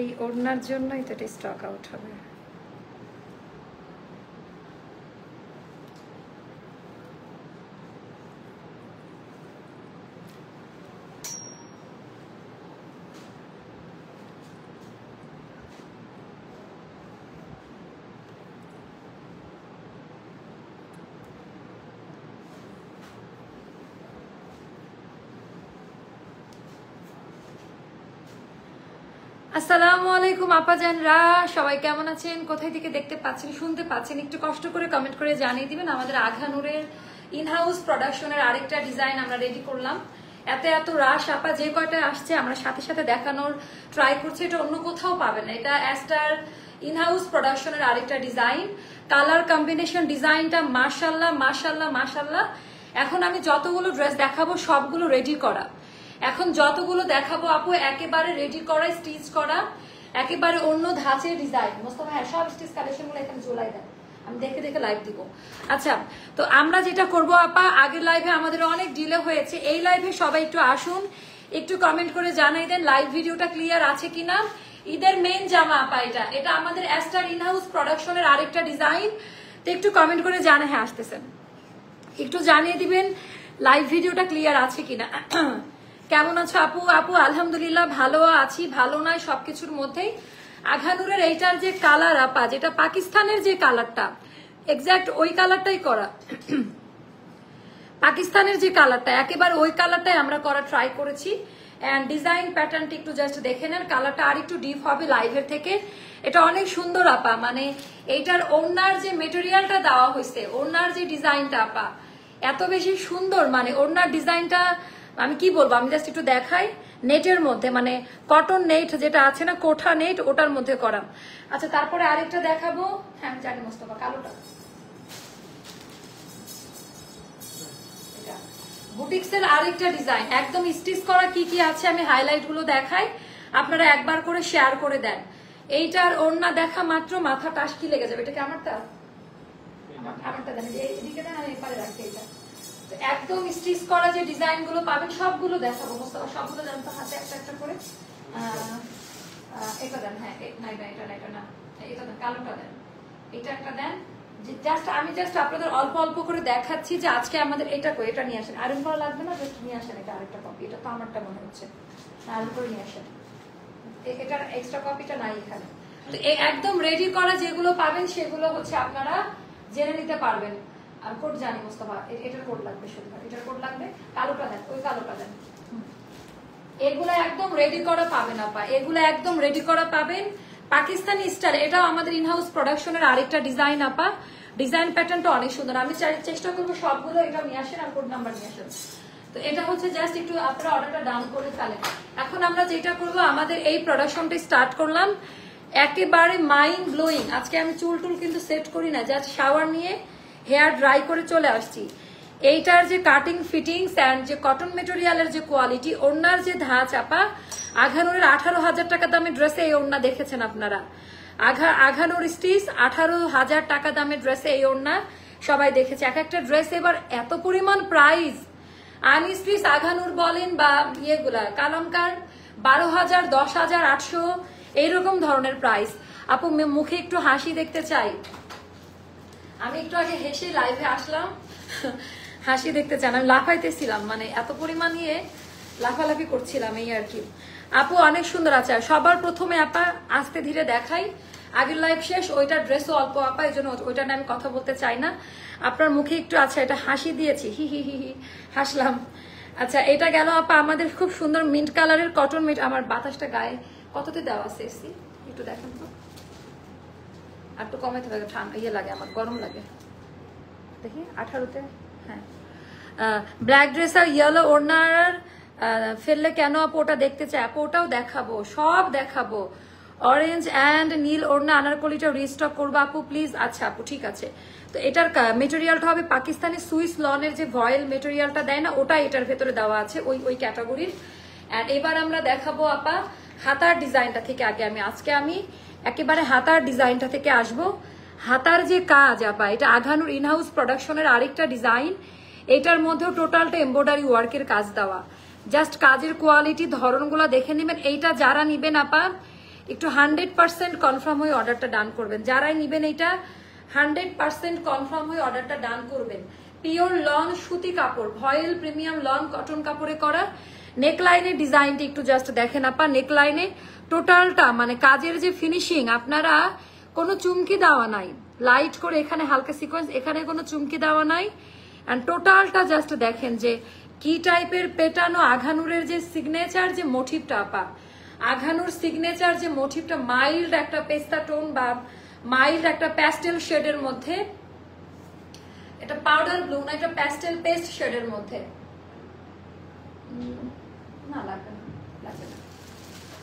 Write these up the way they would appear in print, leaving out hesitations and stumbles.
এই ওড়নার জন্যই তো এটা স্টক আউট হবে। আসসালামু আলাইকুম আপাজানরা, সবাই কেমন আছেন? কোথায় থেকে দেখতে পাচ্ছেন শুনতে পাচ্ছেন একটু কষ্ট করে কমেন্ট করে জানিয়ে দিবেন। আমাদের আঘানুরের ইনহাউস প্রোডাকশনের আরেকটা ডিজাইন আমরা রেডি করলাম। এত রাশ আপা যে কয়টা আসছে আমরা সাথে সাথে দেখানোর ট্রাই করছি, এটা অন্য কোথাও পাবেন না। এটা অ্যাস্টার ইনহাউস প্রোডাকশনের আরেকটা ডিজাইন, কালার কম্বিনেশন ডিজাইনটা মাশাআল্লাহ মাশাআল্লাহ মাশাআল্লাহ। এখন আমি যতগুলো ড্রেস দেখাবো সবগুলো রেডি করা, এখন যতগুলো দেখাবো আপু একেবারে রেডি করা, স্টিচ করা, একেবারে অন্য ধাঁচের ডিজাইন। মোস্তফা হ্যাঁ সব স্টিচ কালেকশন গুলো এখানে ঝোলাই দেয়, আমি দেখে দেখে লাইভ দিব। আচ্ছা, তো আমরা যেটা করব আপা, আগের লাইভে আমাদের অনেক ডিলে হয়েছে, এই লাইভে সবাই একটু আসুন, একটু কমেন্ট করে জানাই দেন লাইভ ভিডিওটা ক্লিয়ার আছে কিনা। ঈদের মেন জামা আপা, এটা আমাদের অ্যাস্টার ইনহাউস প্রোডাকশনের আরেকটা ডিজাইন। তো একটু কমেন্ট করে জানা, হ্যাঁ আসতেছেন, একটু জানিয়ে দিবেন লাইভ ভিডিওটা ক্লিয়ার আছে কিনা। কেমন আছো আপু? আপু আলহামদুলিল্লাহ ভালো আছি, ভালো নয় সবকিছুর মধ্যেই। আঘানুরের এইটার যে কালার আপা, যেটা পাকিস্তানের যে কালারটা এক্সাক্ট ওই কালারটাই করা, পাকিস্তানের যে কালারটা একেবারে ওই কালারটাই আমরা করা ট্রাই করেছি। এন্ড ডিজাইন প্যাটার্নটা একটু জাস্ট দেখে নেন, কালারটা আর একটু ডিপ হবে লাইভের থেকে। এটা অনেক সুন্দর আপা, মানে এইটার ওড়নার যে মেটেরিয়ালটা দেওয়া হয়েছে, ওড়নার যে ডিজাইনটা আপা এত বেশি সুন্দর, মানে ওড়নার ডিজাইনটা আমি কি বলবো, আমি জাস্ট একটু দেখাই। নেটের মধ্যে, মানে কটন নেট যেটা আছে না, কোঠা নেট, ওটার মধ্যে করা। আচ্ছা, তারপরে আরেকটা দেখাবো। হ্যাঁ আমি জানি মোস্তফা, কালোটা বুটিক্সের আরেকটা ডিজাইন, একদম স্টিচ করা। কি কি আছে আমি হাইলাইট গুলো দেখাই, আপনারা একবার করে শেয়ার করে দেন। এইটার ওড়না দেখা মাত্র মাথা টাসকি লেগে যাবে। এটা কি আমারটা? আমারটা দেন, এদিকে দেন, আমি এপারে রাখি। এটা একদম স্টিচ করা যে ডিজাইন গুলো পাবেন সবগুলো দেখাবো মোস্তফা, সবগুলো দেন তো হাতে একটা একটা করে। এটা দেন, হ্যাঁ না এটা না, এটা না, এটা দেন, কালোটা দেন, এটা একটা দেন। আমি জাস্ট আপনাদের অল্প অল্প করে দেখাচ্ছি যে আজকে আমাদের এটা কই, এটা নিয়ে আসেন, আয়রন করা লাগবে না, জাস্ট নিয়ে আসেন। এটা আরেকটা কপি, এটা তো আমারটা মনে হচ্ছে, আয়রন করে নিয়ে আসেন। এটার এক্সট্রা কপিটা নাই এখানে। তো একদম রেডি করা যেগুলো পাবেন সেগুলো হচ্ছে আপনারা জেনে নিতে পারবেন। আর কোড জানি মোস্তফা, এটার কোড লাগবে, শুধু এটার কোড লাগবে। কালোটা দেন, ওই কালোটা দেন। এগুলো একদম রেডি করা পাবেন আপা, এগুলো একদম রেডি করা পাবেন পাকিস্তানি স্টাইল। এটাও আমাদের ইনহাউস প্রোডাকশনের আরেকটা ডিজাইন আপা, ডিজাইন প্যাটার্নটা অনেক সুন্দর। আমি চেষ্টা করবো সবগুলো এটা নিয়ে আসেন আর কোড নাম্বার নিয়ে আসেন। তো এটা হচ্ছে জাস্ট একটু আপনারা অর্ডারটা ডাউন করে ফেলেন। এখন আমরা যেটা করবো, আমাদের এই প্রোডাকশনটা স্টার্ট করলাম, একেবারে মাইন্ড ব্লোয়িং। আজকে আমি চুল টুল কিন্তু সেট করি না, জাস্ট শাওয়ার নিয়ে হেয়ার ড্রাই করে চলে আসছি। এইটার যে কাটিং ফিটিংস অ্যান্ড যে কটন মেটেরিয়ালের যে কোয়ালিটি, ওড়নার যে ধাঁচ আপা, আঘানুরের 18,000 টাকা দামের ড্রেসে এই ওড়না দেখেছেন আপনারা। আঘানুর স্টিচ 18,000 টাকা দামের ড্রেসে এই ওড়না সবাই দেখেছে। এক একটা ড্রেস এবার এত পরিমাণ প্রাইস, আনস্টিচ আঘানুর বলেন বা ইয়েগুলা কালামকার 12,000, 10,000, 800 এইরকম ধরনের প্রাইস। আপু মুখে একটু হাসি দেখতে চাই, আমি একটু আগে হেসে লাইভে আসলাম, হাসি দেখতে চান। আমি লাফাইতেছিলাম, মানে এত পরিমাণ লাফালাফি করছিলাম, এই আর কি। আপু অনেক সুন্দর আছে। সবার প্রথমে আপা আস্তে ধীরে দেখাই, আগের লাইভ শেষ, ওইটার ড্রেসও অল্প আপা, এই জন্য ওইটা নিয়ে আমি কথা বলতে চাই না। আপনার মুখে একটু আছে, এটা হাসি দিয়েছি, হি হি হি হি হাসলাম। আচ্ছা, এটা গেল আপা আমাদের খুব সুন্দর মিন্ট কালারের কটন মিট। আমার বাতাসটা গায়ে কততে দেওয়া আছে এসি, একটু দেখেন তো, আর একটু কমাইতে হবে, ঠান্ডা ইয়ে লাগে, আমার গরম লাগে, দেখি 18তে। হ্যাঁ, ব্ল্যাক ড্রেস আর ইয়েলো ওড়নার ফেললে কেন আপু? ওটা দেখতে চাই আপু, ওটাও দেখাবো, সব দেখাবো। অরেঞ্জ অ্যান্ড নীল ওড়না আনারকলিটা রিস্টক করবো আপু প্লিজ। আচ্ছা আপু ঠিক আছে। তো এটার মেটেরিয়ালটা হবে পাকিস্তানি সুইস লনের যে ভয়েল মেটেরিয়ালটা দেয় না, ওটা এটার ভেতরে দেওয়া আছে, ওই ক্যাটাগরির। অ্যান্ড এবার আমরা দেখাবো আপা হাতার ডিজাইনটা থেকে। আজকে আমি একেবারে হাতার ডিজাইনটা থেকে আসবো। হাতার যে কাজ আপা, এটা আঘানুর ইনহাউস প্রোডাকশনের আরেকটা ডিজাইন। এটার মধ্যেও টোটালটা এমব্রয়ডারি ওয়ার্কের কাজ দেওয়া। জাস্ট কাজের কোয়ালিটি ধরনগুলো দেখে নেবেন। এইটা যারা নিবেন আপা, একটু 100% কনফার্ম হয়ে অর্ডারটা ডান করবেন। যারাই নিবেন এটা 100% কনফার্ম হয়ে অর্ডারটা ডান করবেন। পিওর লন সুতি কাপড়, ভয়েল প্রিমিয়াম লন কটন কাপড়ে করা। নেকলাইনের ডিজাইনটা একটু জাস্ট দেখেন আপা, নেকলাইনে টোটালটা মানে কাজের যে ফিনিশিং, আপনারা কোনো চুমকি দেওয়া নাই, লাইট করে এখানে হালকা সিকোয়েন্স, এখানে কোনো চুমকি দেওয়া নাই। অ্যান্ড টোটালটা জাস্ট দেখেন যে কি টাইপের পেটানো আঘানুরের যে সিগনেচার যে মোটিভটা আপা, আঘানুর সিগনেচার যে মোটিভটা মাইল্ড একটা পেস্তা টোন বা মাইল্ড একটা প্যাস্টেল শেডের মধ্যে, এটা পাউডার ব্লু না, এটা প্যাস্টেল পেস্ট শেডের মধ্যে, না লাগবে না, লাগবে না।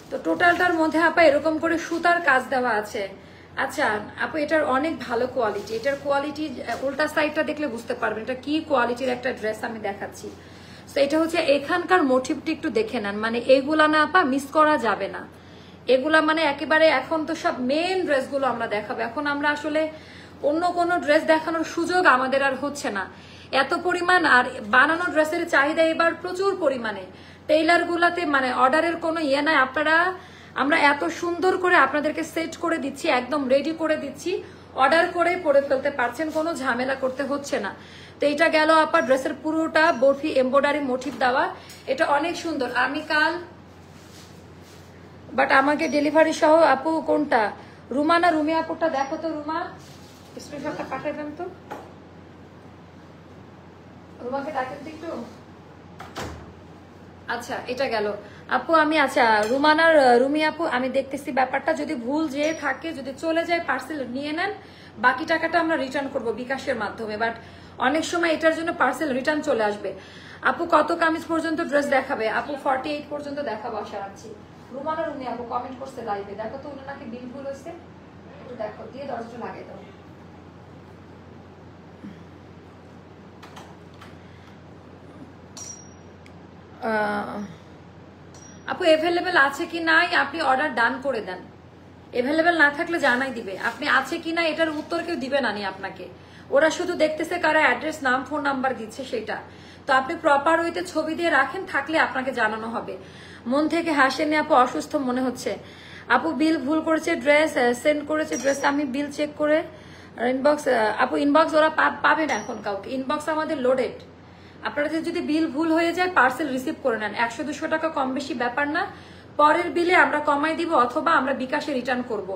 তো টোটালটার মধ্যে আপা এরকম করে সুতার কাজ দেওয়া আছে। আচ্ছা আপু এটার অনেক ভালো কোয়ালিটি, এটার কোয়ালিটি উল্টা সাইডটা দেখলে বুঝতে পারবেন এটা কি কোয়ালিটির একটা ড্রেস আমি দেখাচ্ছি। তো এটা হচ্ছে এখানকার মোটিভটি একটু দেখে নেন, মানে এইগুলা না আপা মিস করা যাবে না, এগুলা মানে একেবারে এখন তো সব মেন ড্রেসগুলো আমরা দেখাবো। এখন আমরা আসলে অন্য কোনো ড্রেস দেখানোর সুযোগ আমাদের আর হচ্ছে না, এত পরিমাণ আর বানানো ড্রেসের চাহিদা এবার প্রচুর পরিমাণে। টেইলার গুলাতে মানে অর্ডারের কোনো ইয়ে নাই, আপনারা আমরা এত সুন্দর করে আপনাদেরকে সেট করে দিচ্ছি, একদম রেডি করে দিচ্ছি, অর্ডার করে পরে ফেলতে পারছেন, কোনো ঝামেলা করতে হচ্ছে না। তো এটা গেল আপা ড্রেসের পুরোটা বরফি এমব্রয়ডারি মোটিভ দেওয়া, এটা অনেক সুন্দর। আমি কাল বাট আমাকে ডেলিভারি সহ আপু কোনটা, রুমা না রুমি আপুটা দেখো তো, রুমা স্ক্রিনশটটা পাঠিয়ে দেন তো, রুমাকে ডাকেন তো একটু। আচ্ছা এটা গেল আপু, আমি আচ্ছা রুমানার রুমি আপু আমি দেখতেছি ব্যাপারটা, যদি ভুল যে থাকে যদি চলে যায় পার্সেল নিয়ে নেন, বাকি টাকাটা আমরা রিটার্ন করব বিকাশের মাধ্যমে, বাট অনেক সময় এটার জন্য পার্সেল রিটার্ন চলে আসবে। আপু কত কামিজ পর্যন্ত ড্রেস দেখাবে? আপু 48 পর্যন্ত দেখাবো আশা রাখছি। রুমানা রুমি আপু কমেন্ট করছে লাইভে, দেখো তো উনি নাকি বিল ভুল হয়েছে, একটু দেখো দিয়ে দরজাটা লাগিয়ে দাও। আপু এভেলেবেল আছে কি নাই আপনি অর্ডার ডান করে দেন, এভেলেবেল না থাকলে জানাই দিবে, আপনি আছে কি না এটার উত্তর কেউ দিবে না নি আপনাকে, ওরা শুধু দেখতেছে কারা অ্যাড্রেস নাম ফোন নাম্বার দিচ্ছে সেটা। তো আপনি প্রপার ওইতে ছবি দিয়ে রাখেন, থাকলে আপনাকে জানানো হবে। মন থেকে হাসেনি আপু, অসুস্থ মনে হচ্ছে। আপু বিল ভুল করেছে, ড্রেস সেন্ড করেছে, ড্রেস আমি বিল চেক করে ইনবক্স, আপু ইনবক্স ওরা পাবে না এখন কাউকে, ইনবক্স আমাদের লোডেড। আপনারা যদি বিল ভুল হয়ে যায় পার্সেল রিসিভ করে নেন, 100-200 টাকা কম বেশি ব্যাপার না, পরের বিলে আমরা কমাই দিব অথবা আমরা বিকাশে রিটার্ন করব।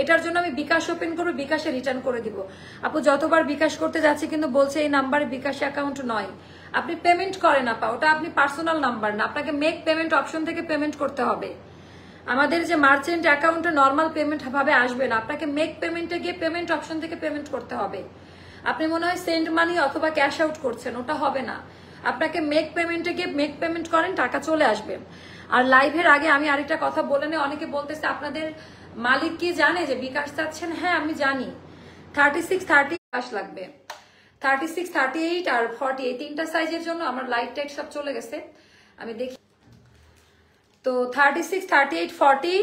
এটার জন্য আমি বিকাশ ওপেন করবো, বিকাশে রিটার্ন করে দিব। আপু যতবার বিকাশ করতে যাচ্ছি কিন্তু বলছে এই নাম্বারে বিকাশ অ্যাকাউন্ট নয়, আপনি পেমেন্ট করেন আপা, ওটা আপনি পার্সোনাল নাম্বার না, আপনাকে মেক পেমেন্ট অপশন থেকে পেমেন্ট করতে হবে। আমাদের যে মার্চেন্ট অ্যাকাউন্টে নর্মাল পেমেন্ট ভাবে আসবে না, আপনাকে মেক পেমেন্টে গিয়ে পেমেন্ট অপশন থেকে পেমেন্ট করতে হবে। আপনি মনে হয় সেন্ড মানি অথবা ক্যাশ আউট করছেন, ওটা হবে না, আপনাকে মেক পেমেন্টে গিয়ে মেক পেমেন্ট করেন, টাকা চলে আসবে। আর লাইভের আগে আমি আরেকটা কথা বলে নেই, অনেকে বলতেছে আপনাদের মালিক কি জানে যে বিকাশ চাচ্ছেন? হ্যাঁ আমি জানি, 36-30 বিকাশ লাগবে, 36-38 আর 40 এই তিনটা সাইজের জন্য আমার লাইট টাইট সব চলে গেছে, আমি দেখি। তো 36-38-40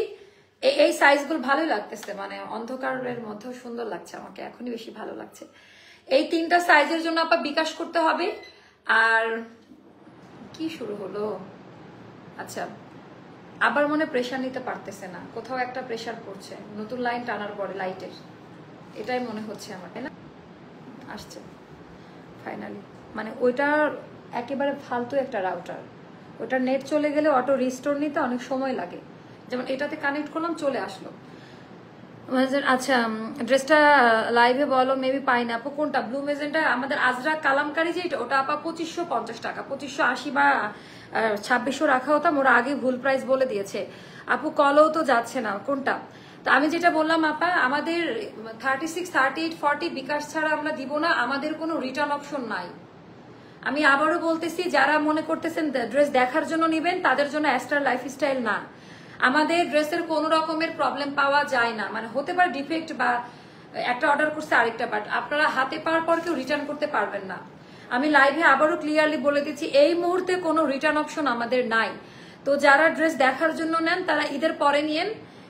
এই সাইজগুলো ভালোই লাগতেছে, মানে অন্ধকারের মধ্যেও সুন্দর লাগছে, আমাকে এখনই বেশি ভালো লাগছে। এই তিনটা সাইজের জন্য আপনার বিকাশ করতে হবে। আর কি শুরু হলো, আচ্ছা আবার মনে প্রেশার নিতে পারতেছে না, কোথাও একটা প্রেশার পড়ছে নতুন লাইন টানার পরে লাইটের, এটাই মনে হচ্ছে আমার, তাই না? আসছে ফাইনালি, মানে ওইটা একেবারে ফালতু একটা রাউটার, ওটা নেট চলে গেলে অটো রিস্টোর নিতে অনেক সময় লাগে, যেমন এটাতে কানেক্ট করলাম চলে আসলো। আচ্ছা ড্রেসটা লাইভে বলো, মেবি পাই না আপু। কোনটা? ব্লু মেজেন্টা আমাদের আজরা কালামকারি যেটা, ওটা আপা 2550 টাকা, 2580 বা 2600 রাখা হতাম, ওরা আগে ভুল প্রাইস বলে দিয়েছে আপু, কলও তো যাচ্ছে না। কোনটা? তো আমি যেটা বললাম আপা, আমাদের 36-38-40 বিকাশ ছাড়া আমরা দিব না, আমাদের কোনো রিটার্ন অপশন নাই। আমি আবারও বলতেছি, যারা মনে করতেছেন ড্রেস দেখার জন্য নিবেন তাদের জন্য অ্যাস্টার লাইফস্টাইল না, আমাদের ড্রেসের কোনো রকমের প্রবলেম পাওয়া যায় না, মানে হতে পারে ডিফেক্ট বা একটা অর্ডার করছে আরেকটা, বাট আপনারা হাতে পাওয়ার পর কেউ রিটার্ন করতে পারবেন না। আমি লাইভে আবারও ক্লিয়ারলি বলে দিচ্ছি, এই মুহূর্তে কোনো রিটার্ন অপশন আমাদের নাই। তো যারা ড্রেস দেখার জন্য নেন তারা ঈদের পরে নিয়েন,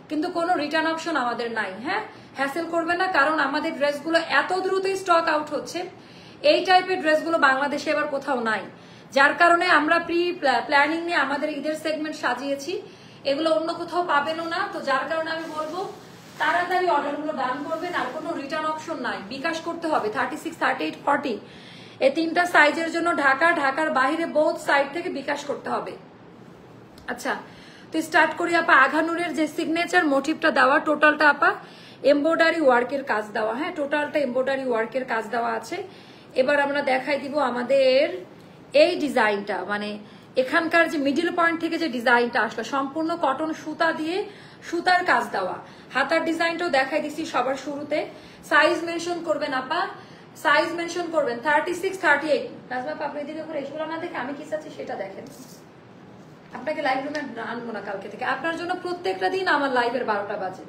কিন্তু কোনো রিটার্ন অপশন আমাদের নাই। হ্যাঁ হ্যাসেল করবেন না, কারণ আমাদের ড্রেসগুলো এত দ্রুতই স্টক আউট হচ্ছে, এই টাইপের ড্রেসগুলো বাংলাদেশে এবার কোথাও নাই, যার কারণে আমরা প্রি প্ল্যানিং নিয়ে আমাদের ঈদের সেগমেন্ট সাজিয়েছি। এগুলো অন্য কোথাও পাবেনও না। তো যার কারণে আমি বলবো তাড়াতাড়ি অর্ডারগুলো ডান করবেন, আর কোনো রিটার্ন অপশন নাই, বিকাশ করতে হবে। 36, 38, 40 এই তিনটা সাইজের জন্য ঢাকার বাইরে বোথ সাইড থেকে বিকাশ করতে হবে। আচ্ছা, তো স্টার্ট করি আপা। আঘানুরের যে সিগনেচার মোটিভটা দেওয়া, টোটালটা আপা এমব্রয়ডারি ওয়ার্কের কাজ দেওয়া, হ্যাঁ টোটালটা এমব্রয়ডারি ওয়ার্কের কাজ দেওয়া আছে। এবার আমরা দেখাই দিব আমাদের এই ডিজাইনটা, মানে এখানকার যে মিডিল পয়েন্ট থেকে যে ডিজাইনটা আসলো সম্পূর্ণ কটন সুতা দিয়ে সুতার কাজ দেওয়া। হাতার ডিজাইনটাও দেখাই দিচ্ছি সবার শুরুতে। সাইজ মেনশন করবেন আপা, সাইজ মেনশন করবেন 36, 38। রাজমা আপনি এদিকে করে এগুলো না দেখে আমি কি চাচ্ছি সেটা দেখেন। আপনাকে লাইভ রুমে আনবো না কালকে থেকে, আপনার জন্য প্রত্যেকটা দিন আমার লাইভের 12টা বাজে।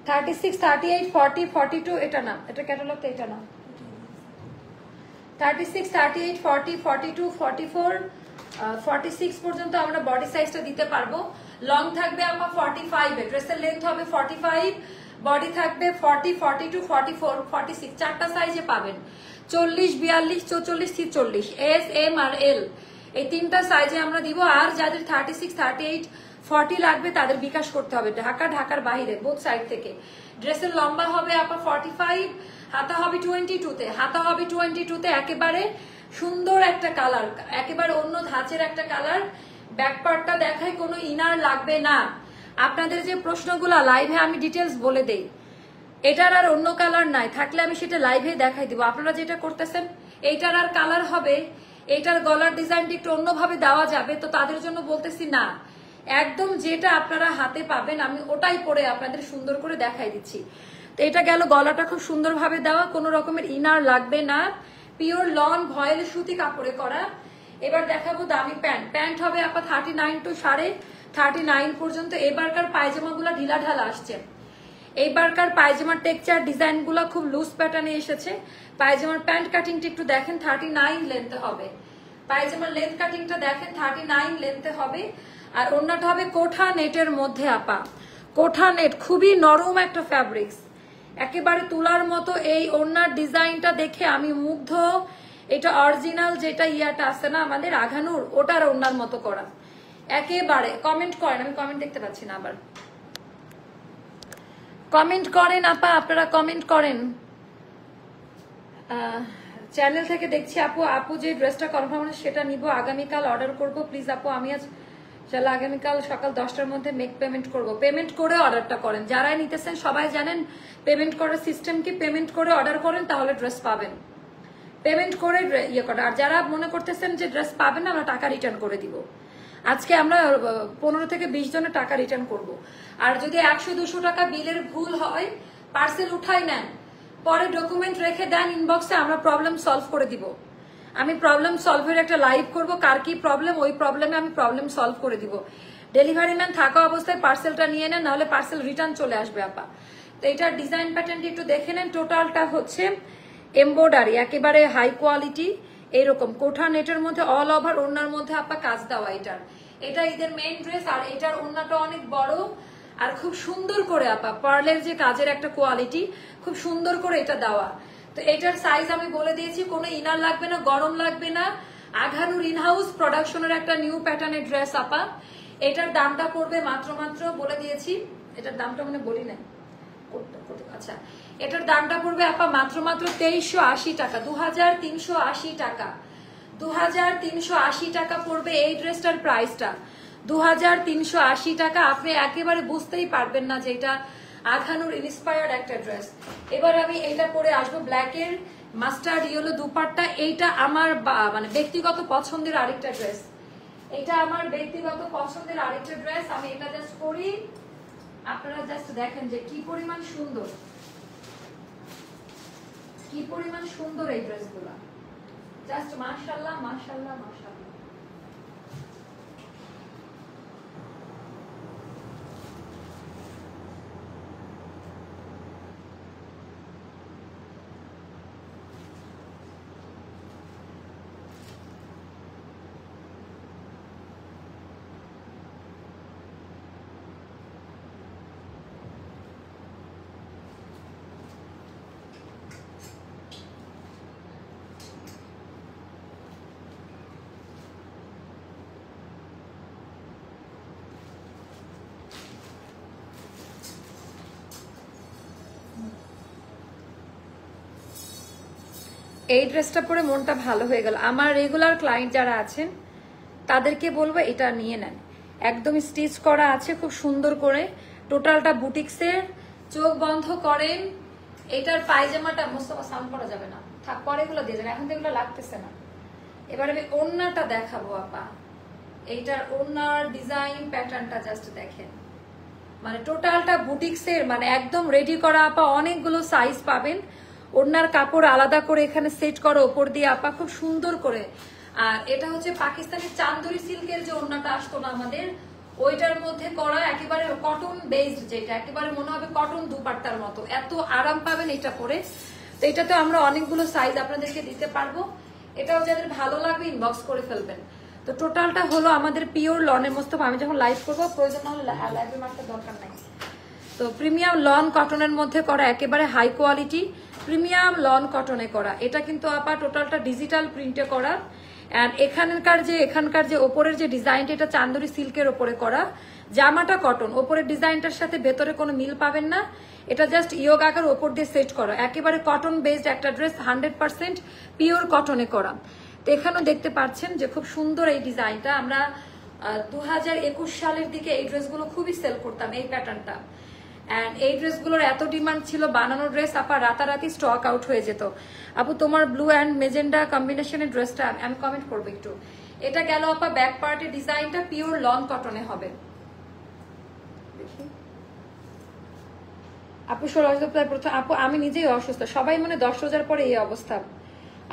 36, 38, 40, 42 এটা না, এটা ক্যাটালগটা এটা না। 36, 38, 40, 42, 44, 46 পর্যন্ত আমরা বডি সাইজটা দিতে পারবো। লং থাকবে আমার 45 এ, ড্রেসের লেন্থ হবে 45, বডি থাকবে 40, 42, 44, 46 চারটা সাইজে পাবেন। 40, 42, 44, 46 এস, এম আর এল এই তিনটা সাইজে আমরা দিব। আর যাদের 36, 38, 40 লাগবে তাদের বিকাশ করতে হবে ঢাকার বাইরে বোথ সাইড থেকে। ড্রেসের লম্বা হবে আপা 45, হাতা হবে 22-তে, হাতা হবে 22-তে একেবারে সুন্দর একটা কালার, একেবারে অন্য ধাঁচের একটা কালার। ব্যাক পার্টটা দেখাই, কোনো ইনার লাগবে না। আপনাদের যে প্রশ্নগুলো লাইভে আমি ডিটেলস বলে দেই, এটার আর অন্য কালার নাই, থাকলে আমি সেটা লাইভে দেখাই দিব। আপনারা যেটা করতেছেন এইটার আর কালার হবে, এইটার গলার ডিজাইনটা একটু অন্যভাবে দেওয়া যাবে, তো তাদের জন্য বলতেছি না, একদম যেটা আপনারা হাতে পাবেন আমি ওটাই পরে আপনাদের সুন্দর করে দেখাই দিচ্ছি। তো এটা গেল, গলাটা খুব সুন্দরভাবে দেওয়া, কোনো রকমের ইনার লাগবে না, পিওর লন ভয়েল সুতি কাপড়ে করা। এবার দেখাবো দামি প্যান্ট। প্যান্ট হবে আপা 39 to 39.5 পর্যন্ত। এবারকার পায়জামাগুলো ঢিলা ঢালা আসছে, এইবারকার পায়জামার টেক্সচার ডিজাইনগুলো খুব লুজ প্যাটার্নে এসেছে। পায়জামার প্যান্ট কাটিংটা একটু দেখেন, 39 লেন্থে হবে। পায়জামার লেন্থ কাটিংটা দেখেন 39 লেন্থে হবে। আর ওড়নাটা হবে কোঠা নেটের মধ্যে আপা, কোঠা নেট, খুবই নরম একটা ফ্যাব্রিক্স, একেবারে তুলার মতো। এই ওড়নার ডিজাইনটা দেখে আমি মুগ্ধ। এটা অরিজিনাল যেটা ইয়াটা আছে না আমাদের আঘানুর, ওটার ওড়নার মতো করা একেবারে। কমেন্ট করেন, আমি কমেন্ট দেখতে পাচ্ছি না, আবার কমেন্ট করেন আপা, আপনারা কমেন্ট করেন। চ্যানেল থেকে দেখছি আপু, আপু যে ড্রেসটা কনফার্ম হলো সেটা নিব, আগামীকাল অর্ডার করব প্লিজ আপু। আমি আজ চলো আগামীকাল সকাল 10টার মধ্যে মেক পেমেন্ট করব। পেমেন্ট করে অর্ডারটা করেন, যারাই নিতেছেন সবাই জানেন পেমেন্ট করার সিস্টেম কি। পেমেন্ট করে অর্ডার করেন তাহলে ড্রেস পাবেন, পেমেন্ট করে ইয়ে করেন। আর যারা মনে করতেছেন যে ড্রেস পাবেন না, আমরা টাকা রিটার্ন করে দিব। আজকে আমরা 15 থেকে 20 জনের টাকা রিটার্ন করব। আর যদি 100-200 টাকা বিলের ভুল হয়, পার্সেল উঠাই নেন, পরে ডকুমেন্ট রেখে দেন ইনবক্সে, আমরা প্রবলেম সলভ করে দিব। আমি প্রবলেম সলভের একটা লাইভ করব, কার কি প্রবলেম ওই প্রবলেমে আমি প্রবলেম সলভ করে দিব। ডেলিভারি ম্যান থাকা অবস্থায় পার্সেলটা নিয়ে নেন, নাহলে পার্সেল রিটার্ন চলে আসবে আপা। তো এটার ডিজাইন প্যাটার্নটি একটু দেখে নেন। টোটালটা হচ্ছে এমব্রয়ডারি, একেবারে হাই কোয়ালিটি, এইরকম কোঠা নেটের মধ্যে অল ওভার ওড়নার মধ্যে আপা কাজ দেওয়া। এটা ঈদের মেইন ড্রেস। আর এটার ওড়নাটা অনেক বড় আর খুব সুন্দর করে আপা পার্লের যে কাজের একটা কোয়ালিটি, খুব সুন্দর করে এটা দেওয়া। তো এটার সাইজ আমি বলে দিয়েছি, কোনো ইনার লাগবে না, গরম লাগবে না। আঘানুর ইনহাউস প্রোডাকশনের একটা নিউ প্যাটার্নের ড্রেস আপা। এটার দামটা পড়বে মাত্র বলে দিয়েছি, এটার দামটা মানে বলি নাই। আচ্ছা, এটার দামটা পড়বে আপা মাত্র 2380 টাকা, 2380 টাকা, 2380 টাকা পড়বে এই ড্রেসটার প্রাইসটা, 2380 টাকা। আপনি একেবারে বুঝতেই পারবেন না যে এটা আঘানুর ইন্সপায়ার্ড একটা ড্রেস। এবার আমি এটা পরে আসবো, ব্ল্যাকের মাস্টার্ড ইয়েলো দুপাট্টা। এইটা আমার মানে ব্যক্তিগত পছন্দের আরেকটা ড্রেস, এটা আমার ব্যক্তিগত পছন্দের আরেকটা ড্রেস। আমি এটা জাস্ট পরি, আপনারা জাস্ট দেখেন যে কি পরিমাণ সুন্দর, কি পরিমাণ সুন্দর এই ড্রেসগুলা, জাস্ট মাশাআল্লাহ মাশাআল্লাহ মাশাআল্লাহ। এই ড্রেসটা পরে মনটা ভালো হয়ে গেল। আমার রেগুলার ক্লায়েন্ট যারা আছেন তাদেরকে বলবো এটা নিয়ে নেন, একদম স্টিচ করা আছে খুব সুন্দর করে, টোটালটা বুটিক্সের। চোখ বন্ধ করেন, এটার পায়জামাটা মোস্তফা সাউন্ড করা যাবে না, থাক পরে এগুলো দিয়ে যান, এখন তো এগুলো লাগতেছে না। এবার আমি ওড়নাটা দেখাবো আপা, এইটার ওড়নার ডিজাইন প্যাটার্নটা জাস্ট দেখেন, মানে টোটালটা বুটিক্সের, মানে একদম রেডি করা আপা, অনেকগুলো সাইজ পাবেন। ওড়নার কাপড় আলাদা করে এখানে সেট করো ওপর দিয়ে আপা, খুব সুন্দর করে। আর এটা হচ্ছে পাকিস্তানি চান্দুরি সিল্কের যে ওড়নাটা আসতো না আমাদের, ওইটার মধ্যে করা, একেবারে কটন বেসড, যেটা একেবারে মনে হবে কটন দুপাট্টার মতো, এত আরাম পাবেন এটা পরে। তো এটাতে আমরা অনেকগুলো সাইজ আপনাদেরকে দিতে পারবো, এটাও যাদের ভালো লাগবে ইনবক্স করে ফেলবেন। তো টোটালটা হলো আমাদের পিওর লনের মোস্তফা, আমি যখন লাইভ করবো প্রয়োজন হলে লাইভে মারতে দরকার নাই। তো প্রিমিয়াম লন কটনের মধ্যে করা, একেবারে হাই কোয়ালিটি প্রিমিয়াম লন কটনে করা। এটা কিন্তু আপা টোটালটা ডিজিটাল প্রিন্টে করা। এন্ড এখানকার যে ওপরের যে ডিজাইনটা, এটা চান্দুরি সিল্কের ওপরে করা, জামাটা কটন, ওপরের ডিজাইনটার সাথে ভেতরে কোনো মিল পাবেন না, এটা জাস্ট ইয়োগ আকার ওপর দিয়ে সেট করা, একেবারে কটন বেসড একটা ড্রেস, 100% পিওর কটনে করা। তো এখানেও দেখতে পাচ্ছেন যে খুব সুন্দর এই ডিজাইনটা। আমরা 2021 সালের দিকে এই ড্রেসগুলো খুবই সেল করতাম, এই প্যাটার্নটা। এন্ড এই ড্রেসগুলোর এত ডিমান্ড ছিল, বানানো ড্রেস আপা রাতারাতি স্টক আউট হয়ে যেত। আপু তোমার ব্লু অ্যান্ড মেজেন্ডা কম্বিনেশনের ড্রেসটা আমি কমেন্ট করবো একটু। এটা গেল আপা ব্যাক পার্টের ডিজাইনটা, পিওর লন কটনে হবে। আপু 16 প্রথম আপু আমি নিজেই অসুস্থ, সবাই মনে 10 রোজার পরে এই অবস্থা।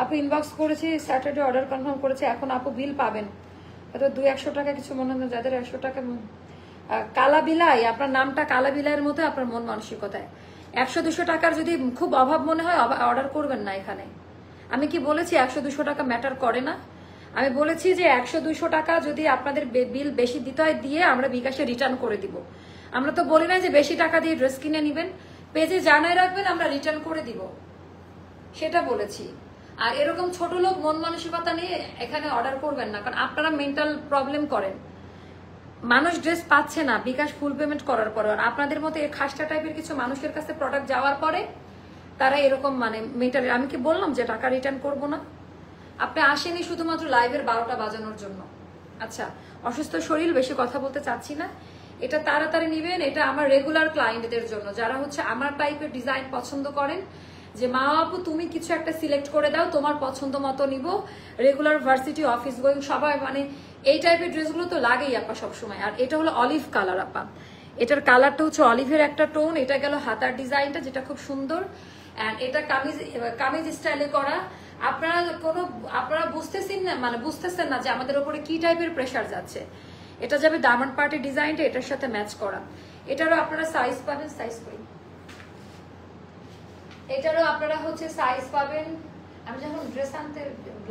আপু ইনবক্স করেছি, স্যাটারডে অর্ডার কনফার্ম করেছি, এখন আপু বিল পাবেন হয়তো 200-100 টাকা, কিছু মনে হয় যাদের 100 টাকা। কালা বিলাই, আপনার নামটা কালা বিলাইয়ের মতো আপনার মন মানসিকতায়। 100-200 টাকার যদি খুব অভাব মনে হয় অর্ডার করবেন না এখানে। আমি কি বলেছি 100-200 টাকা ম্যাটার করে না? আমি বলেছি যে 100-200 টাকা যদি আপনাদের বিল বেশি দিতে হয় দিয়ে আমরা বিকাশে রিটার্ন করে দিব। আমরা তো বলি না যে বেশি টাকা দিয়ে ড্রেস কিনে নিবেন, পেজে জানাই রাখবেন আমরা রিটার্ন করে দিব, সেটা বলেছি। আর এরকম ছোট লোক মন মানসিকতা নিয়ে এখানে অর্ডার করবেন না, কারণ আপনারা মেন্টাল প্রবলেম করেন। মানুষ ড্রেস পাচ্ছে না বিকাশ ফুল পেমেন্ট করার পর, আর আপনাদের মতো এই খাস্টা টাইপের কিছু মানুষের কাছে প্রোডাক্ট যাওয়ার পরে তারা এরকম মানে মেন্টাল। আমি কি বললাম যে টাকা রিটার্ন করব না? আপনি আসেনি শুধুমাত্র লাইভের 12টা বাজানোর জন্য। আচ্ছা, অসুস্থ শরীর, বেশি কথা বলতে চাচ্ছি না, এটা তাড়াতাড়ি নিবেন। এটা আমার রেগুলার ক্লায়েন্টদের জন্য, যারা হচ্ছে আমার টাইপের ডিজাইন পছন্দ করেন, যে মা আপু তুমি কিছু একটা সিলেক্ট করে দাও, তোমার পছন্দ মতো নিব, রেগুলার ভার্সিটি অফিস গোয়িং সবাই, মানে এই টাইপের ড্রেসগুলো তো লাগেই আপা সবসময়। আর এটা হলো অলিভ কালার আপা, এটার কালারটা হচ্ছে অলিভের একটা টোন। এটা গেল হাতার ডিজাইনটা, যেটা খুব সুন্দর। এন্ড এটা কামিজ স্টাইলে করা। আপনারা বুঝতেছেন না, মানে বুঝতেছেন না যে আমাদের উপরে কি টাইপের প্রেসার যাচ্ছে। এটা যাবে ডায়মন্ড পার্টি ডিজাইনটা, এটার সাথে ম্যাচ করা। এটারও আপনারা সাইজ পাবেন, সাইজ করি, এটারও আপনারা হচ্ছে সাইজ পাবেন। আমি যখন ড্রেস আনতে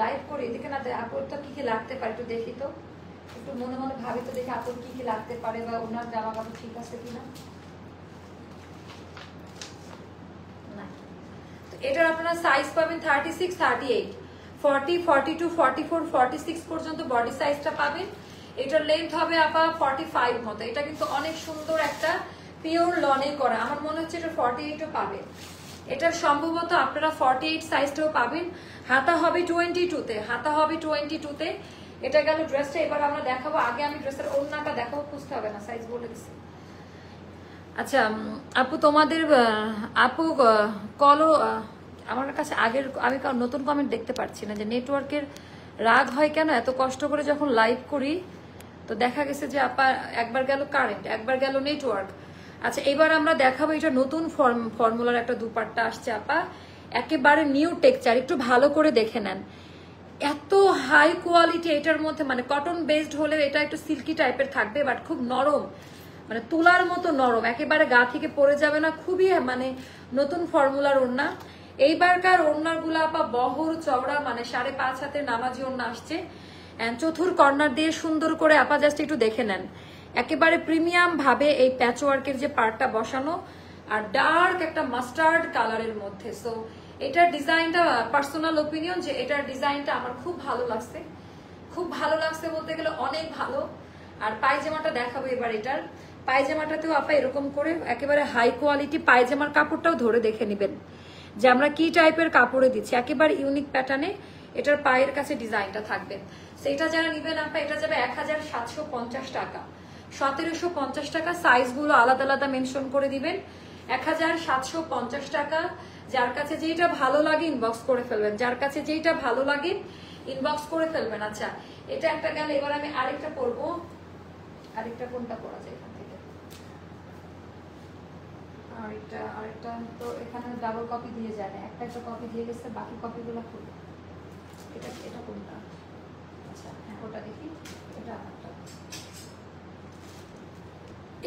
লাইভ করি এদিকে না, আপুর তো কি কি লাগতে পারে একটু দেখি তো, একটু মনে মনে ভাবি তো দেখি আপুর কি কি লাগতে পারে, বা ওনার জামা কাপড় ঠিক আছে কিনা। এটার আপনারা সাইজ পাবেন 36, 38, 40, 42, 44, 46 পর্যন্ত বডি সাইজটা পাবেন। এটার লেন্থ হবে আপা 45 মতো। এটা কিন্তু অনেক সুন্দর একটা পিওর লনে করা, আমার মনে হচ্ছে এটা 48ও পাবে। এটার সম্ভবত আপনারা 48 সাইজটাও পাবেন। হাতা হবে 22-তে, হাতা হবে 22-তে। এটা গেল ড্রেসটা। এবার আমরা দেখাবো, আগে আমি ড্রেসের ওড়নাটা দেখাবো, বুঝতে হবে না, সাইজ বলে দিচ্ছি। আচ্ছা আপু তোমাদের আপু কলো আমার কাছে আগের, আমি নতুন কমেন্ট দেখতে পাচ্ছি না, যে নেটওয়ার্কের রাগ হয় কেন, এত কষ্ট করে যখন লাইভ করি তো দেখা গেছে যে আপা একবার গেল কারেন্ট, একবার গেল নেটওয়ার্ক। আচ্ছা এবার আমরা দেখাবো, এটা নতুন ফর্মুলার একটা দুপাট্টা আসছে আপা, একেবারে নিউ টেক্সচার, একটু ভালো করে দেখে নেন। এত হাই কোয়ালিটি এটার মধ্যে, মানে কটন বেসড হলে এটা একটু সিল্কি টাইপের থাকবে, বাট খুব নরম, মানে তুলার মতো নরম, একেবারে গা থেকে পড়ে যাবে না, খুবই মানে নতুন ফর্মুলার ওড়না। এইবারকার ওড়নার গুলা আপা বহর চওড়া, মানে 5.5 হাতের নামাজি ওড়না আসছে। চতুর কর্নার দিয়ে সুন্দর করে আপা জাস্ট একটু দেখে নেন, একেবারে প্রিমিয়াম ভাবে এই প্যাচওয়ার্কের যে পার্টটা বসানো, আর ডার্ক একটা মাস্টার্ড কালারের মধ্যে। সো এটার ডিজাইনটা পার্সোনাল ওপিনিয়ন, যে এটার ডিজাইনটা আমার খুব ভালো লাগছে, খুব ভালো লাগছে বলতে গেলে অনেক ভালো। আর পায়জামাটা দেখাবো এবার। এটার পায়জামাটাতেও আপা এরকম করে একেবারে হাই কোয়ালিটি, পায়জামার কাপড়টাও ধরে দেখে নেবেন, যে আমরা কি টাইপের কাপড়ে দিচ্ছি, একেবারে ইউনিক প্যাটার্নে এটার পায়ের কাছে ডিজাইনটা থাকবে। সেটা যারা নিবেন আপনার এটা যাবে 1750 টাকা, 1750 টাকা। সাইজগুলো আলাদা আলাদা মেনশন করে দিবেন। 1750 টাকা। যার কাছে যেটা ভালো লাগে ইনবক্স করে ফেলবেন, যার কাছে যেটা ভালো লাগে ইনবক্স করে ফেলবেন। আচ্ছা এটা একটা গেল, এবার আমি আরেকটা পরবো। আরেকটা কোনটা পরা যায় এখান থেকে? আরেকটা তো এখানে ডাবল কপি দিয়ে যায় না, একটা কপি দিয়ে গেছে, বাকি কপিগুলো খুলবো। এটা কোনটা? আচ্ছা হ্যাঁ ওটা দেখি, এটা একটা।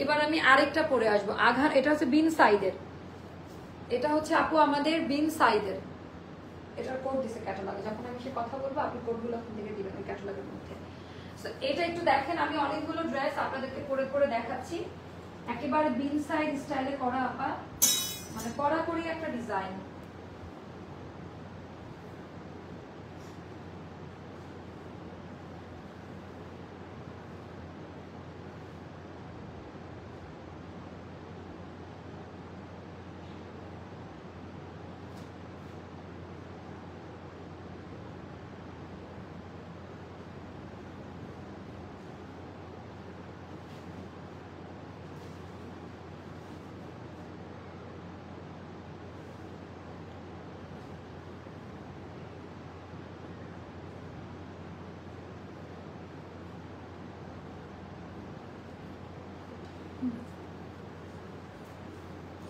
এবার আমি আরেকটা পরে আসবো আঘার, এটা হচ্ছে বিন সাইডের, এটা হচ্ছে আপু আমাদের বিন সাইডের। এটার কোড দিছে ক্যাটালগে, যখন আমি সে কথা বলবো আপনি কোডগুলো ওখান থেকে দিবেন ওই ক্যাটালগের মধ্যে। সো এটা একটু দেখেন, আমি অনেকগুলো ড্রেস আপনাদেরকে পরে পরে দেখাচ্ছি। একেবারে বিন সাইড স্টাইলে করা আপা, মানে কড়াকড়ি একটা ডিজাইন।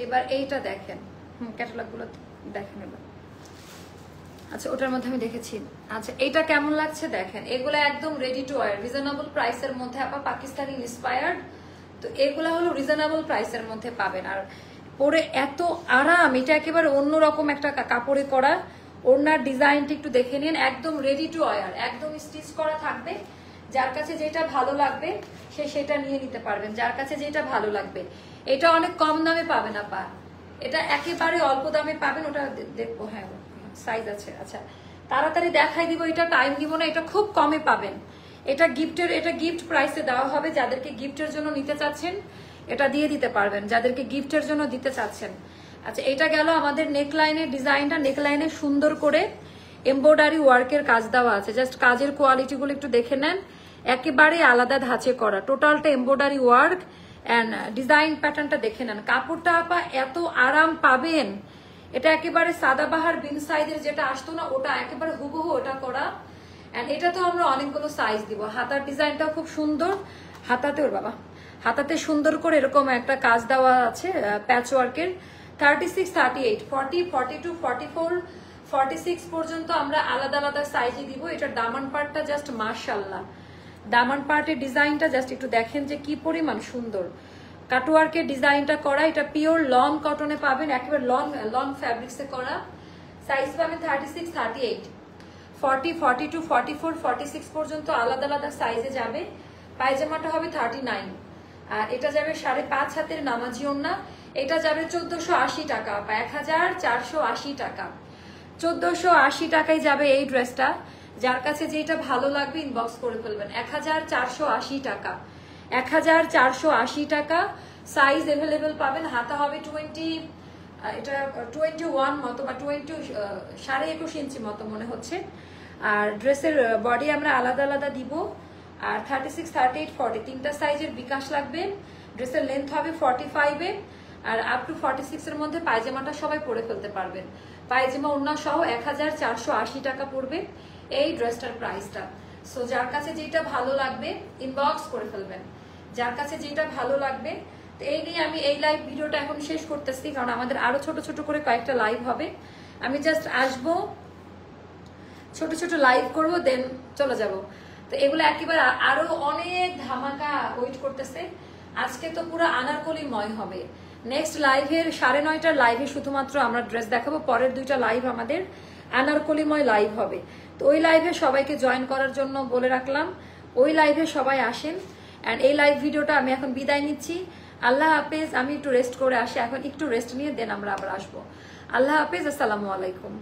এবার এইটা দেখেন, ক্যাটালগ গুলো দেখেন এবার। আচ্ছা ওটার মধ্যে আমি দেখেছি। আচ্ছা এটা কেমন লাগছে দেখেন, এগুলো একদম রেডি টু ওয়্যার, রিজনেবল প্রাইসের মধ্যে আপা, পাকিস্তানি ইন্সপায়ার্ড। তো এগুলা হলো রিজনেবল প্রাইসের মধ্যে পাবেন। আর পরে এত আরাম, এটা একেবারে অন্যরকম একটা কাপড়ে করা। ওড়নার ডিজাইনটা একটু দেখে নিন, একদম রেডি টু ওয়্যার, একদম স্টিচ করা থাকবে। যার কাছে যেটা ভালো লাগবে সে সেটা নিয়ে নিতে পারবেন, যার কাছে যেটা ভালো লাগবে। এটা অনেক কম দামে পাবেন আপা, এটা একেবারে অল্প দামে পাবেন। ওটা দেখবো, হ্যাঁ সাইজ আছে। আচ্ছা তাড়াতাড়ি দেখাই দিব, এটা টাইম দিব না, এটা খুব কমে পাবেন। এটা গিফটের, এটা গিফট প্রাইসে দেওয়া হবে। যাদেরকে গিফটের জন্য নিতে চাচ্ছেন এটা দিয়ে দিতে পারবেন, যাদেরকে গিফটের জন্য দিতে চাচ্ছেন। আচ্ছা এটা গেল আমাদের নেকলাইনের ডিজাইনটা। নেকলাইনে সুন্দর করে এমব্রয়ডারি ওয়ার্কের কাজ দেওয়া আছে, জাস্ট কাজের কোয়ালিটি গুলো একটু দেখে নেন, একেবারে আলাদা ধাঁচে করা, টোটালটা এমব্রয়ডারি ওয়ার্ক এন্ড ডিজাইন প্যাটার্নটা দেখে নেন। কাপড়টা আপা এত আরাম পাবেন, এটা একেবারে সাদাবাহার বিন সাইজের যেটা আসতো না ওটা একেবারে হুবহু ওটা করা। এন্ড এটা তো আমরা অনেকগুলো সাইজ দিব। হাতার ডিজাইনটাও খুব সুন্দর, হাতাতে ওর বাবা হাতাতে সুন্দর করে এরকম একটা কাজ দেওয়া আছে প্যাচ ওয়ার্কের। 36, 38, 40, 42, 44, 46 পর্যন্ত আমরা আলাদা আলাদা সাইজে দিব। এটার দামান পার্টটা জাস্ট মাশাআল্লাহ, দামান পার্টের ডিজাইনটা জাস্ট একটু দেখেন যে কি পরিমাণ সুন্দর। কাটওয়ার্কের ডিজাইনটা করা, এটা পিওর লং কটনে পাবেন, একেবারে লং ফ্যাব্রিক্সে করা। সাইজ পাবেন 36, 38, 40, 42, 44, 46 পর্যন্ত আলাদা আলাদা সাইজে যাবে। পায়জামাটা হবে 39, আর এটা যাবে 5.5 হাতের নামাজি ওড়না। এটা যাবে 1480 টাকা, 1480 টাকা, 1480 টাকায় যাবে এই ড্রেসটা। যার কাছে যেটা ভালো লাগবে ইনবক্স করে ফেলবেন। 1480 টাকা, 1480 টাকা। সাইজ এভেলেবেল পাবেন। হাতা হবে 20, এটা 21 মতো বা 21.5 ইঞ্চি মতো মনে হচ্ছে। আর ড্রেসের বডি আমরা আলাদা আলাদা দিব। আর 36, 38, 40 তিনটা সাইজের বিকাশ লাগবে। ড্রেসের লেন্থ হবে 45-এ, আর আপ টু 46 এর মধ্যে পায়জামাটা সবাই পরে ফেলতে পারবেন। পায়জামা ওড়না সহ 1480 টাকা পড়বে এই ড্রেসটার প্রাইসটা। সো যার কাছে যেটা ভালো লাগবে ইনবক্স করে ফেলবেন, যার কাছে যেটা ভালো লাগবে। তো এই নিয়ে আমি এই লাইভ ভিডিওটা এখন শেষ করতেছি, কারণ আমাদের আরো ছোট ছোট করে কয়েকটা লাইভ হবে। আমি জাস্ট আসবো, ছোট ছোট লাইভ করবো, দেন চলে যাব। তো এগুলো একেবারে আরো অনেক ধামাকা ওয়েট করতেছে। আজকে তো পুরো আনারকলিময় হবে। নেক্সট লাইভের 9:30টার লাইভে শুধুমাত্র আমরা ড্রেস দেখাবো। পরের 2টা লাইভ আমাদের আনারকলিময় লাইভ হবে। তো ওই লাইভে সবাইকে জয়েন করার জন্য বলে রাখলাম, ওই লাইভে সবাই আসেন। অ্যান্ড এই লাইভ ভিডিওটা আমি এখন বিদায় নিচ্ছি। আল্লাহ হাফেজ। আমি একটু রেস্ট করে আসি, এখন একটু রেস্ট নিয়ে দেন আমরা আবার আসবো। আল্লাহ হাফেজ, আসসালামু আলাইকুম।